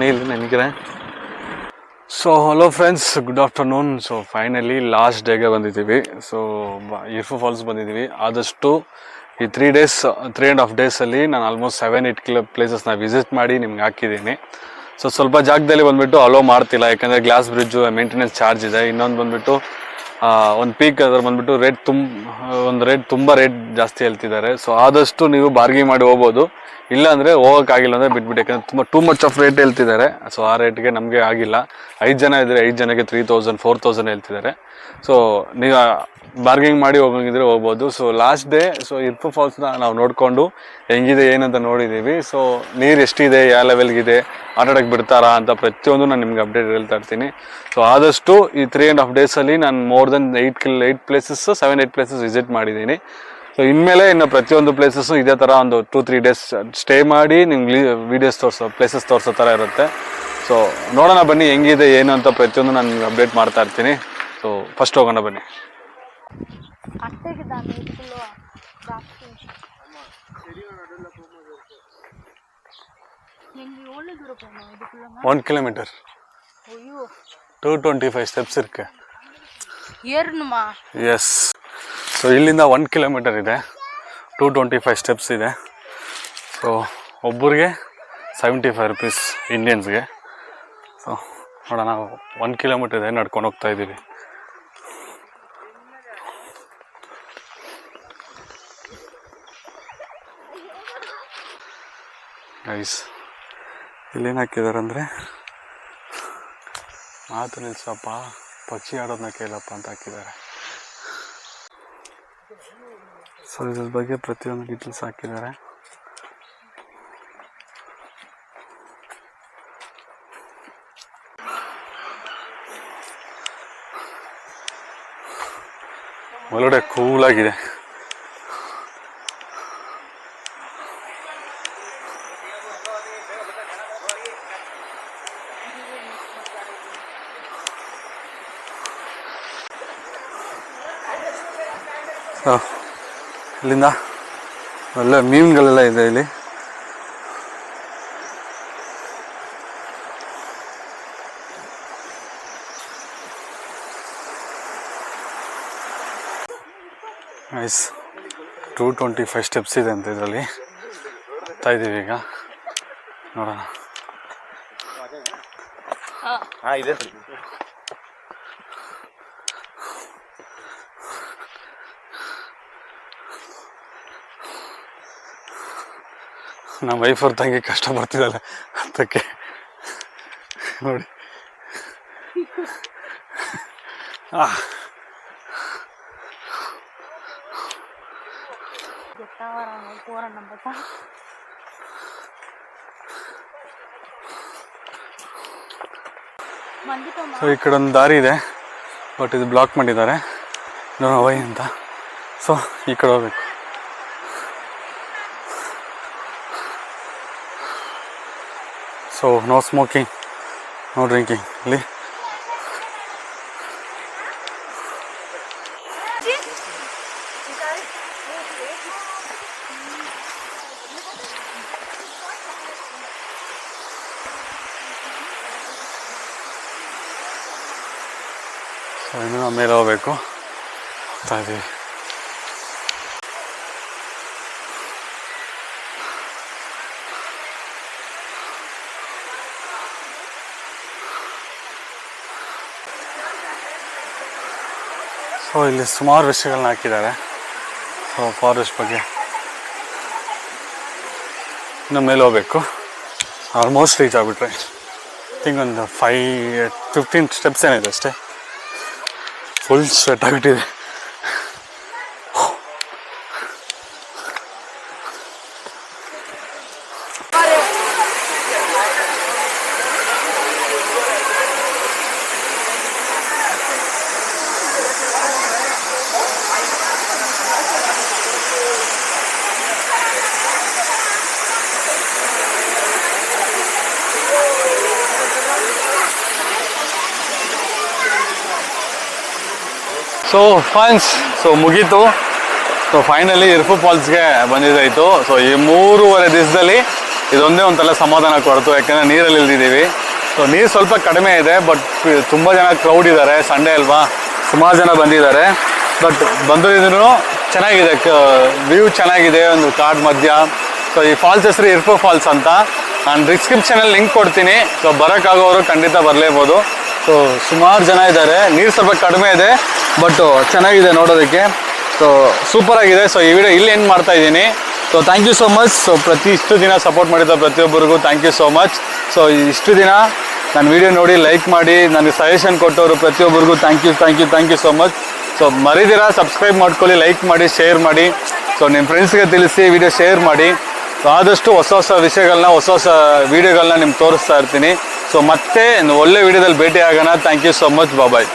ನೀಲ್ ನೆನಕಿದೆ. So hello friends, good afternoon. So finally last ಡೇಗೆ ಬಂದಿದ್ದೀವಿ. ಸೊ ಇರ್ಫು ಫಾಲ್ಸ್ ಬಂದಿದ್ದೀವಿ. ಆದಷ್ಟು ಈ 3.5 ಡೇಸಲ್ಲಿ ನಾನು ಆಲ್ಮೋಸ್ಟ್ 7-8 ಪ್ಲೇಸಸ್ನ ವಿಸಿಟ್ ಮಾಡಿ ನಿಮ್ಗೆ ಹಾಕಿದ್ದೀನಿ. ಸೊ ಸ್ವಲ್ಪ ಜಾಗದಲ್ಲಿ ಬಂದುಬಿಟ್ಟು ಅಲೋ ಮಾಡ್ತಿಲ್ಲ, ಯಾಕಂದರೆ ಗ್ಲಾಸ್ ಬ್ರಿಡ್ಜು ಮೇಂಟೆನೆನ್ಸ್ ಚಾರ್ಜ್ ಇದೆ. ಇನ್ನೊಂದು ಬಂದುಬಿಟ್ಟು ಒಂದು ಪೀಕ್ ಅದ್ರ ಬಂದುಬಿಟ್ಟು ತುಂಬ ರೇಟ್ ಜಾಸ್ತಿ ಹೇಳ್ತಿದ್ದಾರೆ. ಸೊ ಆದಷ್ಟು ನೀವು ಬಾರ್ಗಿಂಗ್ ಮಾಡಿ ಹೋಗ್ಬೋದು, ಇಲ್ಲಾಂದರೆ ಹೋಗೋಕ್ಕಾಗಿಲ್ಲ ಅಂದರೆ ಬಿಟ್ಬಿಟ್ಟು, ಯಾಕಂದರೆ ಟೂ ಮಚ್ ಆಫ್ ರೇಟ್ ಹೇಳ್ತಿದ್ದಾರೆ. ಸೊ ಆ ರೇಟ್ಗೆ ನಮಗೆ ಆಗಿಲ್ಲ. 5 ಜನ ಇದ್ದರೆ 5 ಜನಕ್ಕೆ 3,000-4,000 ಹೇಳ್ತಿದ್ದಾರೆ. ಸೊ ನೀವು ಬಾರ್ಗಿಂಗ್ ಮಾಡಿ ಹೋಗಂಗಿದ್ರೆ ಹೋಗ್ಬೋದು. ಸೊ ಲಾಸ್ಟ್ ಡೇ ಇರ್ಫು ಫಾಲ್ಸ್ನ ನಾವು ನೋಡಿಕೊಂಡು ಹೆಂಗಿದೆ ಏನಂತ ನೋಡಿದ್ದೀವಿ. ಸೊ ನೀರು ಎಷ್ಟಿದೆ, ಯಾವ ಲೆವೆಲ್ಗಿದೆ, ಆಟಾಡಕ್ಕೆ ಬಿಡ್ತಾರಾ ಅಂತ ಪ್ರತಿಯೊಂದು ನಾನು ನಿಮ್ಗೆ ಅಪ್ಡೇಟ್ ಹೇಳ್ತಾ ಇರ್ತೀನಿ. ಸೊ ಆದಷ್ಟು ಈ 3.5 ಡೇಸಲ್ಲಿ ನಾನು ಮೋರ್ ದೆನ್ 7-8 ಪ್ಲೇಸಸ್ ವಿಸಿಟ್ ಮಾಡಿದ್ದೀನಿ. ಸೊ ಇನ್ಮೇಲೆ ಇನ್ನು ಪ್ರತಿಯೊಂದು ಪ್ಲೇಸಸ್ಸು ಇದೇ ಥರ ಒಂದು 2-3 ಡೇಸ್ ಸ್ಟೇ ಮಾಡಿ ನಿಮ್ಗೆ ವೀಡಿಯೋಸ್ ಪ್ಲೇಸಸ್ ತೋರಿಸೋ ಥರ ಇರುತ್ತೆ. ಸೊ ನೋಡೋಣ ಬನ್ನಿ ಹೆಂಗಿದೆ ಏನು ಅಂತ ಪ್ರತಿಯೊಂದು ನಾನು ನಿಮ್ಗೆ ಅಪ್ಡೇಟ್ ಮಾಡ್ತಾ ಇರ್ತೀನಿ. ಸೊ ಫಸ್ಟ್ ಹೋಗೋಣ ಬನ್ನಿ. One kilometer. 225 steps ಇருக்கு. ಎಸ್. ಸೊ ಇಲ್ಲಿಂದ 1 ಕಿಲೋಮೀಟರ್ ಇದೆ, 225 ಸ್ಟೆಪ್ಸ್ ಇದೆ. ಸೊ ಒಬ್ಬರಿಗೆ 75 rupees ಇಂಡಿಯನ್ಸ್ಗೆ. ಸೊ ನೋಡೋಣ, 1 ಕಿಲೋಮೀಟರ್ ಇದೆ, ನಡ್ಕೊಂಡು ಹೋಗ್ತಾ ಇದ್ದೀವಿ. ಗೈಸ್ ಇಲ್ಲೇನು ಹಾಕಿದ್ದಾರೆ ಅಂದರೆ, ಮಾತು ನಿಲ್ಸಪ್ಪ, ಪಕ್ಷಿ ಆಡೋದನ್ನ ಕೇಳಪ್ಪ ಅಂತ ಹಾಕಿದ್ದಾರೆ. ಸೊ ಇದ್ರ ಬಗ್ಗೆ ಪ್ರತಿಯೊಂದು ಡೀಟೇಲ್ಸ್ ಹಾಕಿದ್ದಾರೆ. ಒಳಗಡೆ ಕೂಲಾಗಿದೆ. ಇಲ್ಲಿಂದ ಒಳ್ಳೆ ಮೀನುಗಳೆಲ್ಲ ಇದೆ ಇಲ್ಲಿ. ನೈಸ್. 225 ಸ್ಟೆಪ್ಸ್ ಇದೆ ಅಂತ ಇದರಲ್ಲಿ. ಹೋಗ್ತಾ ಇದ್ದೀವಿ ಈಗ, ನೋಡೋಣ. ನಮ್ಮ ವೈಫ್ ಅವ್ರ ತಂಗಿ ಕಷ್ಟಪಡ್ತಿದ್ದಾಳೆ ಅಂತಕ್ಕೆ ನೋಡಿ. ಸೊ ಈ ಕಡೆ ಒಂದು ದಾರಿ ಇದೆ, ಬಟ್ ಇದು ಬ್ಲಾಕ್ ಮಾಡಿದ್ದಾರೆ, ನೋಡೋಣ ವೈ ಅಂತ. ಸೊ ಈ ಕಡೆ ಹೋಗ್ಬೇಕು. So no smoking, no drinking ಇಲ್ಲಿ. ಸೊ ಇನ್ನು ನಾವು ಮೇಲೆ ಹೋಗ್ಬೇಕು, ಹೋಗ್ತಾ ಇದ್ದೀವಿ. ಸೊ ಇಲ್ಲಿ ಸುಮಾರು ವಿಷಯಗಳನ್ನ ಹಾಕಿದ್ದಾರೆ. ಸೊ ಫಾರೆಸ್ಟ್ ಬಗ್ಗೆ ಇನ್ನು ಮೇಲೆ ಹೋಗ್ಬೇಕು. ಆಲ್ಮೋಸ್ಟ್ ರೀಚ್ ಆಗಿಬಿಟ್ರೆ ಥಿಂಕ್ ಒಂದು 15 ಸ್ಟೆಪ್ಸ್ ಏನಿದೆ ಅಷ್ಟೇ. ಫುಲ್ ಸ್ವೆಟ್ ಆಗಿಬಿಟ್ಟಿದೆ. ಸೊ ಫ್ರೆಂಡ್ಸ್, ಸೊ ಮುಗೀತು. ಸೊ ಫೈನಲಿ ಇರ್ಫು ಫಾಲ್ಸ್ಗೆ ಬಂದಿದ್ದಾಯಿತು. ಸೊ ಈ 3.5 ದಿವಸದಲ್ಲಿ ಇದೊಂದೇ ಒಂಥರ ಸಮಾಧಾನ ಕೊಡ್ತು, ಯಾಕಂದರೆ ನೀರಲ್ಲಿ ಇಳಿದಿದ್ದೀವಿ. ಸೊ ನೀರು ಸ್ವಲ್ಪ ಕಡಿಮೆ ಇದೆ, ಬಟ್ ತುಂಬ ಜನ ಕ್ರೌಡ್ ಇದ್ದಾರೆ, ಸಂಡೇ ಅಲ್ವಾ, ಸುಮಾರು ಜನ ಬಂದಿದ್ದಾರೆ. ಬಟ್ ಬಂದಿದ್ರು ಚೆನ್ನಾಗಿದೆ, ವ್ಯೂ ಚೆನ್ನಾಗಿದೆ, ಒಂದು ಕಾಡ್ ಮಧ್ಯ. ಸೊ ಈ ಫಾಲ್ಸ್ ಹೆಸರು ಇರ್ಫೋ ಫಾಲ್ಸ್ ಅಂತ. ನಾನು ಡಿಸ್ಕ್ರಿಪ್ಷನಲ್ಲಿ ಲಿಂಕ್ ಕೊಡ್ತೀನಿ. ಸೊ ಬರೋಕ್ಕಾಗೋರು ಖಂಡಿತ ಬರಲೇಬೋದು. ಸೊ ಸುಮಾರು ಜನ ಇದ್ದಾರೆ, ನೀರು ಸ್ವಲ್ಪ ಕಡಿಮೆ ಇದೆ, ಬಟ್ ಚೆನ್ನಾಗಿದೆ ನೋಡೋದಕ್ಕೆ. ಸೊ ಸೂಪರಾಗಿದೆ. ಸೊ ಈ ವಿಡಿಯೋ ಇಲ್ಲಿ ಏನು ಮಾಡ್ತಾ ಇದ್ದೀನಿ. So thank you so much. So ಇಷ್ಟು ದಿನ ಸಪೋರ್ಟ್ ಮಾಡಿದ ಪ್ರತಿಯೊಬ್ಬರಿಗೂ thank you so much. So ಇಷ್ಟು ದಿನ ನನ್ನ ವಿಡಿಯೋ ನೋಡಿ ಲೈಕ್ ಮಾಡಿ ನನಗೆ ಸಜೆಷನ್ ಕೊಟ್ಟವರು ಪ್ರತಿಯೊಬ್ಬರಿಗೂ thank you so much. So ಮರಿದಿರಾ ಸಬ್ಸ್ಕ್ರೈಬ್ ಮಾಡ್ಕೊಳ್ಳಿ, ಲೈಕ್ ಮಾಡಿ, ಶೇರ್ ಮಾಡಿ. ಸೊ ನಿಮ್ಮ ಫ್ರೆಂಡ್ಸ್ಗೆ ತಿಳಿಸಿ, ವಿಡಿಯೋ ಶೇರ್ ಮಾಡಿ. ಸೊ ಆದಷ್ಟು ಹೊಸ ವಿಷಯಗಳನ್ನ, ಹೊಸ ವೀಡಿಯೋಗಳನ್ನ ನಿಮ್ಗೆ ತೋರಿಸ್ತಾ ಇರ್ತೀನಿ. ಸೊ ಮತ್ತೆ ಒಳ್ಳೆ ವಿಡಿಯೋದಲ್ಲಿ ಭೇಟಿ ಆಗೋಣ. Thank you so much. Bye.